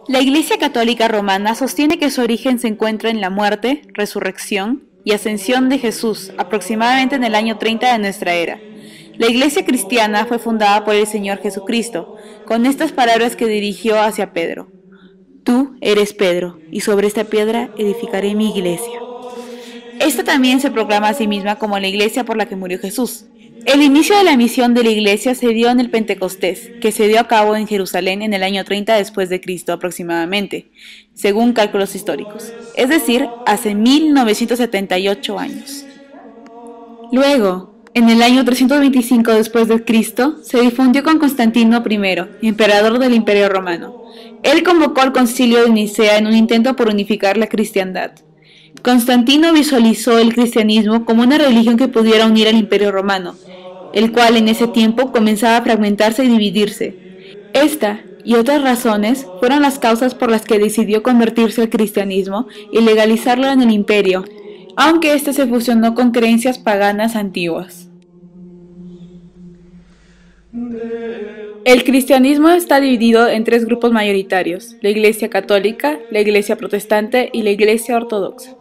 La Iglesia Católica Romana sostiene que su origen se encuentra en la muerte, resurrección y ascensión de Jesús, aproximadamente en el año 30 de nuestra era. La Iglesia cristiana fue fundada por el Señor Jesucristo, con estas palabras que dirigió hacia Pedro: Tú eres Pedro, y sobre esta piedra edificaré mi iglesia. Esta también se proclama a sí misma como la iglesia por la que murió Jesús. El inicio de la misión de la iglesia se dio en el Pentecostés, que se dio a cabo en Jerusalén en el año 30 después de Cristo aproximadamente, según cálculos históricos, es decir, hace 1978 años. Luego, en el año 325 después de Cristo, se difundió con Constantino I, emperador del Imperio Romano. Él convocó al Concilio de Nicea en un intento por unificar la cristiandad. Constantino visualizó el cristianismo como una religión que pudiera unir al Imperio Romano, el cual en ese tiempo comenzaba a fragmentarse y dividirse. Esta y otras razones fueron las causas por las que decidió convertirse al cristianismo y legalizarlo en el imperio, aunque este se fusionó con creencias paganas antiguas. El cristianismo está dividido en tres grupos mayoritarios: la Iglesia Católica, la Iglesia Protestante y la Iglesia Ortodoxa.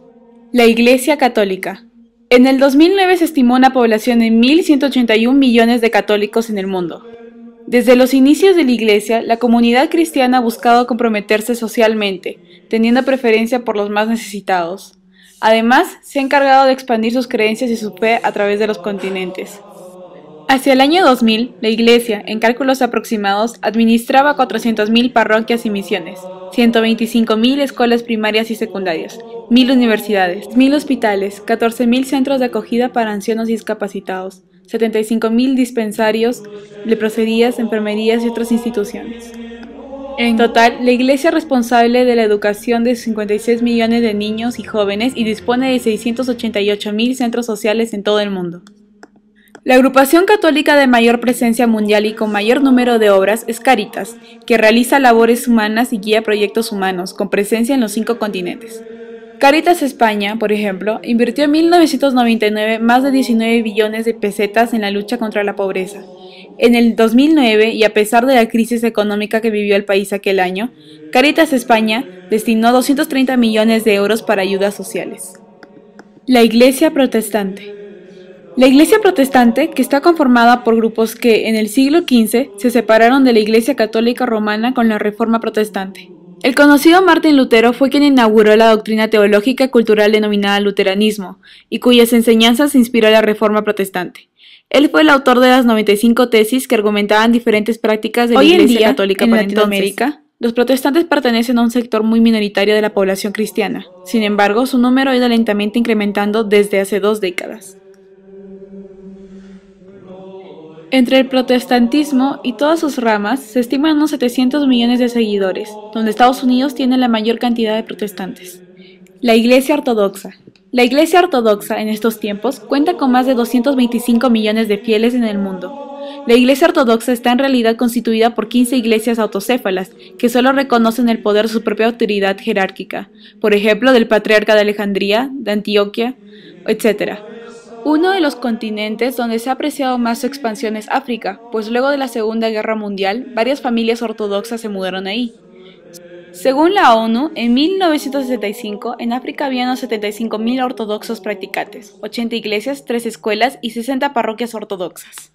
La Iglesia Católica. En el 2009 se estimó una población de 1.181 millones de católicos en el mundo. Desde los inicios de la Iglesia, la comunidad cristiana ha buscado comprometerse socialmente, teniendo preferencia por los más necesitados. Además, se ha encargado de expandir sus creencias y su fe a través de los continentes. Hacia el año 2000, la Iglesia, en cálculos aproximados, administraba 400.000 parroquias y misiones, 125.000 escuelas primarias y secundarias, 1.000 universidades, 1.000 hospitales, 14.000 centros de acogida para ancianos y discapacitados, 75.000 dispensarios, leproserías, enfermerías y otras instituciones. En total, la Iglesia es responsable de la educación de 56 millones de niños y jóvenes y dispone de 688.000 centros sociales en todo el mundo. La agrupación católica de mayor presencia mundial y con mayor número de obras es Cáritas, que realiza labores humanas y guía proyectos humanos, con presencia en los 5 continentes. Cáritas España, por ejemplo, invirtió en 1999 más de 19 billones de pesetas en la lucha contra la pobreza. En el 2009, y a pesar de la crisis económica que vivió el país aquel año, Cáritas España destinó 230 millones de euros para ayudas sociales. La Iglesia Protestante. La Iglesia Protestante, que está conformada por grupos que, en el siglo XV, se separaron de la Iglesia Católica Romana con la Reforma Protestante. El conocido Martín Lutero fue quien inauguró la doctrina teológica y cultural denominada luteranismo, y cuyas enseñanzas inspiró la Reforma Protestante. Él fue el autor de las 95 tesis que argumentaban diferentes prácticas de la Iglesia Católica para Latinoamérica. Los protestantes pertenecen a un sector muy minoritario de la población cristiana. Sin embargo, su número ha ido lentamente incrementando desde hace 2 décadas. Entre el protestantismo y todas sus ramas se estiman unos 700 millones de seguidores, donde Estados Unidos tiene la mayor cantidad de protestantes. La Iglesia Ortodoxa. La Iglesia Ortodoxa en estos tiempos cuenta con más de 225 millones de fieles en el mundo. La Iglesia Ortodoxa está en realidad constituida por 15 iglesias autocéfalas, que solo reconocen el poder de su propia autoridad jerárquica, por ejemplo del Patriarca de Alejandría, de Antioquia, etc. Uno de los continentes donde se ha apreciado más su expansión es África, pues luego de la Segunda Guerra Mundial, varias familias ortodoxas se mudaron ahí. Según la ONU, en 1965, en África había unos 75.000 ortodoxos practicantes, 80 iglesias, 3 escuelas y 60 parroquias ortodoxas.